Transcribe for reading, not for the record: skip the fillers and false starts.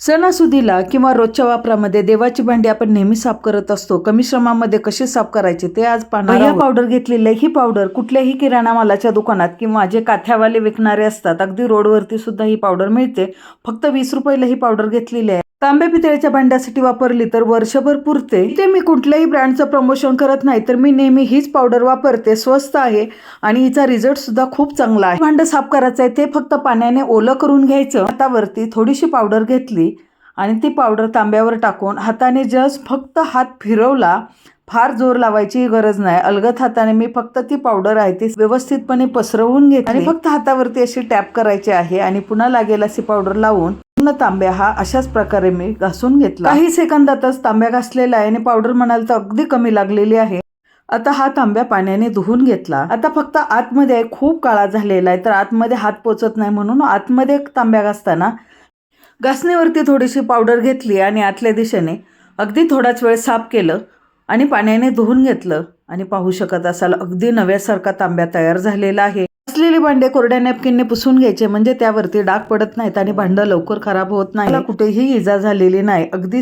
सणासुदीला किंवा रोजच्या वापरामध्ये देवाची भांडी आपण नेहमी साफ करत असतो. कमी श्रमामध्ये कशी साफ करायची ते आज पाहणार आहोत. पावडर घेतलेली आहे. ही पावडर कुठल्याही किराणा मालाच्या दुकानात किंवा जे काथ्यावाले विकणारे असतात अगदी रोडवरती सुद्धा ही पावडर मिळते. फक्त 20 रुपयाला ही पावडर घेतलेली आहे. तांब्या पितळेच्या भांड्यासाठी वापरली तर वर्षभर पुरते. इथे मी कुठल्याही ब्रँडचं प्रमोशन करत नाही, तर मी नेहमी हीच पावडर वापरते. स्वस्त आहे आणि हिचा रिझल्ट सुद्धा खूप चांगला आहे. भांड साफ करायचं आहे ते फक्त पाण्याने ओलं करून घ्यायचं. हातावरती थोडीशी पावडर घेतली आणि ती पावडर तांब्यावर टाकून हाताने जस्ट फक्त हात फिरवला. फार जोर लावायची गरज नाही. अलगद हाताने मी फक्त ती पावडर आहे ती व्यवस्थितपणे पसरवून घेतली आणि फक्त हातावरती अशी टॅप करायची आहे आणि पुन्हा लागेल अशी पावडर लावून पूर्ण तांब्या हा अशाच प्रकारे मी घासून घेतला. काही सेकंदातच तांब्या घासलेला आहे आणि पावडर म्हणाल तर अगदी कमी लागलेली आहे. आता हा तांब्या पाण्याने धुवून घेतला. आता फक्त आतमध्ये खूप काळा झालेला आहे तर आतमध्ये हात पोचत नाही, म्हणून आतमध्ये तांब्या घासताना घासणीवरती थोडीशी पावडर घेतली आणि आतल्या दिशेने अगदी थोडाच वेळ साफ केलं आणि पाण्याने धुवून घेतलं आणि पाहू शकत असाल अगदी नव्यासारखा तांब्या तयार झालेला आहे. घासलेली भांडे कोरड्या नॅपकिनने पुसून घ्यायचे, म्हणजे त्यावरती डाग पडत नाहीत आणि भांडं लवकर खराब होत नाही. कुठेही इजा झालेली नाही. अगदी